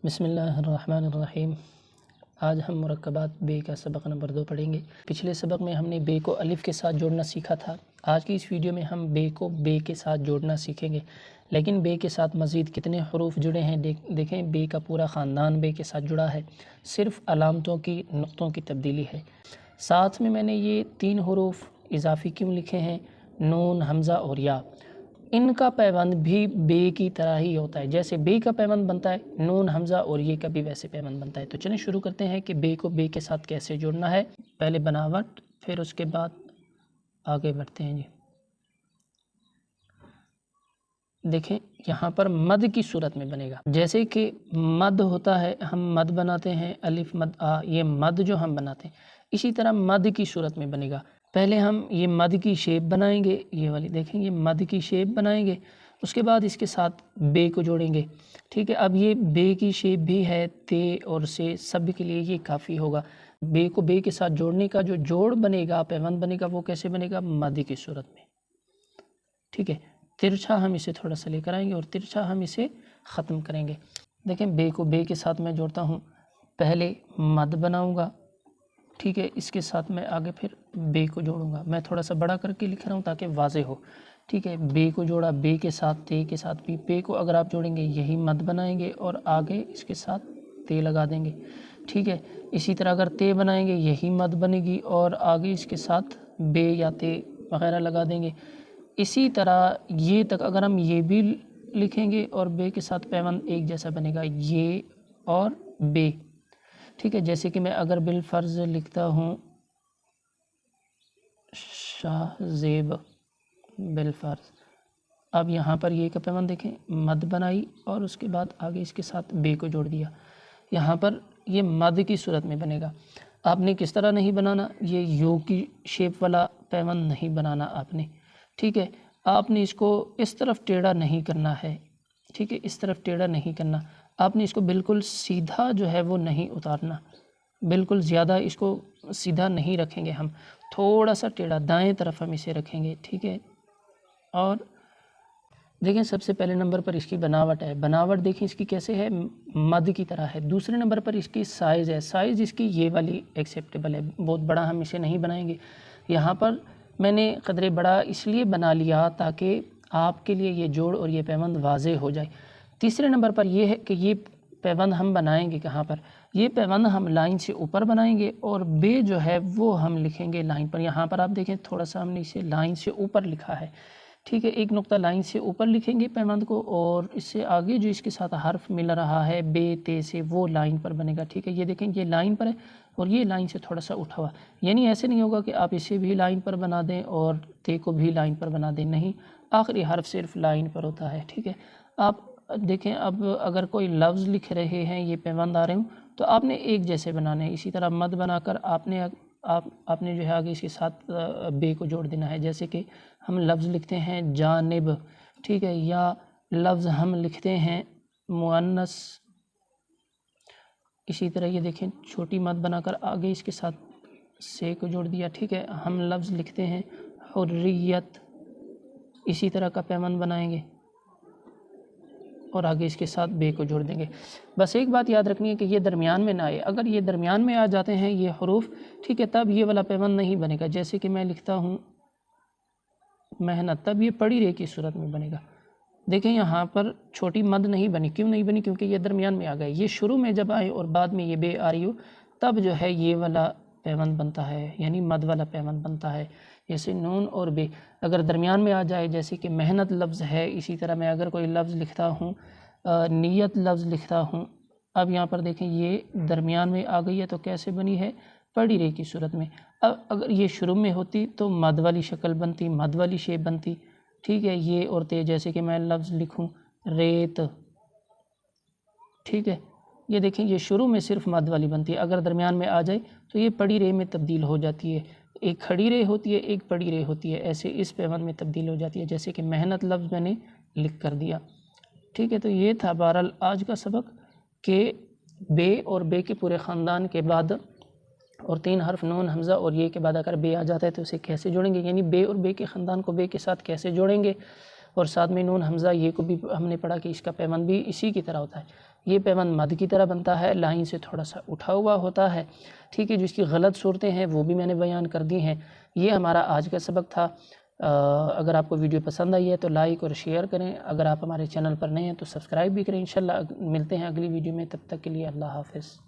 بسم اللہ الرحمن الرحیم۔ آج ہم مرکبات بے کا سبق نمبر 2 پڑھیں گے۔ پچھلے سبق میں ہم نے بے کو الف کے ساتھ جوڑنا سیکھا تھا۔ آج کی اس ویڈیو میں ہم بے کو بے کے ساتھ جوڑنا سیکھیں گے، لیکن بے کے ساتھ مزید کتنے حروف جڑے ہیں دیکھیں، بے کا پورا خاندان بے کے ساتھ جڑا ہے، صرف علامتوں کی نقطوں کی تبدیلی ہے۔ ساتھ میں نے یہ 3 حروف اضافی کیوں لکھے ہیں، نون، حمزہ اور یا۔ ان کا پیوند بھی بے کی طرح ہی ہوتا ہے، جیسے بے کا پیوند بنتا ہے، نون، حمزہ اور یہ کا بھی ویسے پیوند بنتا ہے۔ تو چلیں شروع کرتے ہیں کہ بے کو بے کے ساتھ کیسے جوڑنا ہے۔ پہلے بناوٹ، پھر اس کے بعد آگے بڑھتے ہیں۔ دیکھیں یہاں پر مد کی صورت میں بنے گا، جیسے کہ مد ہوتا ہے، ہم مد بناتے ہیں، الف مد آ، یہ مد جو ہم بناتے ہیں، اسی طرح مد کی صورت میں بنے گا۔ پہلے ہم یہ مد کی شیپ بنائیں گے، یہ والی دیکھیں، یہ مد کی شیپ بنائیں گے، اس کے بعد اس کے ساتھ بے کو جوڑیں گے۔ ٹھیک ہے، اب یہ بے کی شیپ بھی ہے، تے اور سے سب کے لیے یہ کافی ہوگا۔ بے کو بے کے ساتھ جوڑنے کا جو جوڑ بنے گا، پیوند بنے گا، وہ کیسے بنے گا؟ مد کی صورت میں۔ ٹھیک ہے، ترچھا ہم اسے تھوڑا سا لے کر آئیں گے اور ترچھا ہم اسے ختم کریں گے۔ دیکھیں بے کو بے کے ساتھ میں جوڑتا ہوں، پہلے مد بناؤں گا، ٹھیک ہے، اس کے ساتھ میں آگے پھر بے کو جوڑوں گا۔ میں تھوڑا سا بڑا کر کے لکھ رہا ہوں تاکہ واضح ہو۔ ٹھیک ہے، بے کو جوڑا، بے کے ساتھ تے کے ساتھ بھی، بے کو اگر آپ جوڑیں گے یہی مد بنائیں گے اور آگے اس کے ساتھ تے لگا دیں گے۔ ٹھیک ہے، اسی طرح اگر تے بنائیں گے یہی مد بنے گی اور آگے اس کے ساتھ بے یا تے وغیرہ لگا دیں گے۔ اسی طرح یہ تک اگر ہم یہ بھی لکھیں گے اور بے کے ساتھ پیوند ایک جیسا بنے گا، یہ اور بے۔ ٹھیک ہے، جیسے کہ میں اگر بالفرض لکھتا ہوں شاہ زیب بالفرض، اب یہاں پر یہ کا پیوند دیکھیں، مد بنائی اور اس کے بعد آگے اس کے ساتھ بے کو جوڑ دیا، یہاں پر یہ مد کی صورت میں بنے گا۔ آپ نے کس طرح نہیں بنانا، یہ یو کی شیپ والا پیوند نہیں بنانا آپ نے۔ ٹھیک ہے، آپ نے اس کو اس طرف ٹیڑھا نہیں کرنا ہے، ٹھیک ہے، اس طرف ٹیڑھا نہیں کرنا، آپ نے اس کو بالکل سیدھا جو ہے وہ نہیں اتارنا، بالکل زیادہ اس کو سیدھا نہیں رکھیں گے، ہم تھوڑا سا ٹیڑھا دائیں طرف ہم اسے رکھیں گے۔ ٹھیک ہے، اور دیکھیں سب سے پہلے نمبر پر اس کی بناوٹ ہے، بناوٹ دیکھیں اس کی کیسے ہے، مد کی طرح ہے۔ دوسرے نمبر پر اس کی سائز ہے، سائز اس کی یہ والی ایکسیپٹیبل ہے، بہت بڑا ہم اسے نہیں بنائیں گے۔ یہاں پر میں نے قدرے بڑا اس لیے بنا لیا تاکہ آپ کے لیے یہ جوڑ اور یہ پیوند واضح ہو جائے۔ تیسرے نمبر پر یہ ہے کہ یہ پیوند ہم بنائیں گے کہاں پر، یہ پیوند ہم لائن سے اوپر بنائیں گے اور بے جو ہے وہ ہم لکھیں گے لائن پر۔ یہاں پر آپ دیکھیں تھوڑا سا ہم نے اسے لائن سے اوپر لکھا ہے، ٹھیک ہے، ایک نقطہ لائن سے اوپر لکھیں گے پیوند کو، اور اس سے آگے جو اس کے ساتھ حرف مل رہا ہے بے تے سے، وہ لائن پر بنے گا۔ ٹھیک ہے، یہ دیکھیں یہ لائن پر ہے اور یہ لائن سے تھوڑا سا اٹھا ہوا، یعنی ایسے نہیں ہوگا کہ آپ اسے بھی لائن پر بنا دیں اور تے کو بھی لائن پر بنا دیں، نہیں، آخری حرف صرف لائن پر ہوتا ہے۔ ٹھیک ہے، آپ دیکھیں اب اگر کوئی لفظ لکھ رہے ہیں، یہ پیوند آ رہے ہوں تو آپ نے ایک جیسے بنانے ہیں، اسی طرح مد بنا کر آپ نے جو ہے آگے اس کے ساتھ بے کو جوڑ دینا ہے۔ جیسے کہ ہم لفظ لکھتے ہیں جانب، ٹھیک ہے، یا لفظ ہم لکھتے ہیں مؤنث، اسی طرح یہ دیکھیں چھوٹی مد بنا کر آگے اس کے ساتھ سے کو جوڑ دیا۔ ٹھیک ہے، ہم لفظ لکھتے ہیں حریت، اسی طرح کا پیوند بنائیں گے اور آگے اس کے ساتھ بے کو جوڑ دیں گے۔ بس ایک بات یاد رکھنی ہے کہ یہ درمیان میں نہ آئے، اگر یہ درمیان میں آ جاتے ہیں یہ حروف، ٹھیک ہے، تب یہ والا پیوند نہیں بنے گا۔ جیسے کہ میں لکھتا ہوں محنت، تب یہ پڑی رے کی صورت میں بنے گا۔ دیکھیں یہاں پر چھوٹی مد نہیں بنی، کیوں نہیں بنی؟ کیونکہ یہ درمیان میں آ گئے۔ یہ شروع میں جب آئے اور بعد میں یہ بے آ رہی ہو تب جو ہے یہ والا پیوند بنتا ہے، یعنی مد والا پیوند بنتا ہے۔ جیسے نون اور بے اگر درمیان میں آ جائے، جیسے کہ محنت لفظ ہے، اسی طرح میں اگر کوئی لفظ لکھتا ہوں، نیت لفظ لکھتا ہوں، اب یہاں پر دیکھیں یہ درمیان میں آ گئی ہے تو کیسے بنی ہے؟ پڑی رے کی صورت میں۔ اب اگر یہ شروع میں ہوتی تو مد والی شکل بنتی، مد والی شیپ بنتی۔ ٹھیک ہے، یہ اور تے، جیسے کہ میں لفظ لکھوں ریت، ٹھیک ہے، یہ دیکھیں یہ شروع میں صرف مد والی بنتی ہے، اگر درمیان میں آ جائے تو یہ پڑی رے میں تبدیل ہو جاتی ہے، ایک کھڑی رے ہوتی ہے ایک پڑی رے ہوتی ہے، ایسے اس پیوند میں تبدیل ہو جاتی ہے، جیسے کہ محنت لفظ میں نے لکھ کر دیا۔ ٹھیک ہے، تو یہ تھا بہرحال آج کا سبق کہ بے اور بے کے پورے خاندان کے بعد اور 3 حرف نون، حمزہ اور یہ کے بعد اگر بے آ جاتا ہے تو اسے کیسے جوڑیں گے، یعنی بے اور بے کے خاندان کو بے کے ساتھ کیسے جوڑیں گے، اور ساتھ میں نون، حمزہ یہ کو بھی ہم نے پڑھا کہ اس کا پیوند بھی اسی کی طرح ہوتا ہے۔ یہ پیوند مد کی طرح بنتا ہے، لائن سے تھوڑا سا اٹھا ہوا ہوتا ہے، ٹھیک ہے، جس کی غلط صورتیں ہیں وہ بھی میں نے بیان کر دی ہیں۔ یہ ہمارا آج کا سبق تھا۔ اگر آپ کو ویڈیو پسند آئی ہے تو لائک اور شیئر کریں، اگر آپ ہمارے چینل پر نئے ہیں تو سبسکرائب بھی کریں۔ انشاءاللہ ملتے ہیں اگلی ویڈیو میں، تب تک کے لیے اللہ حافظ۔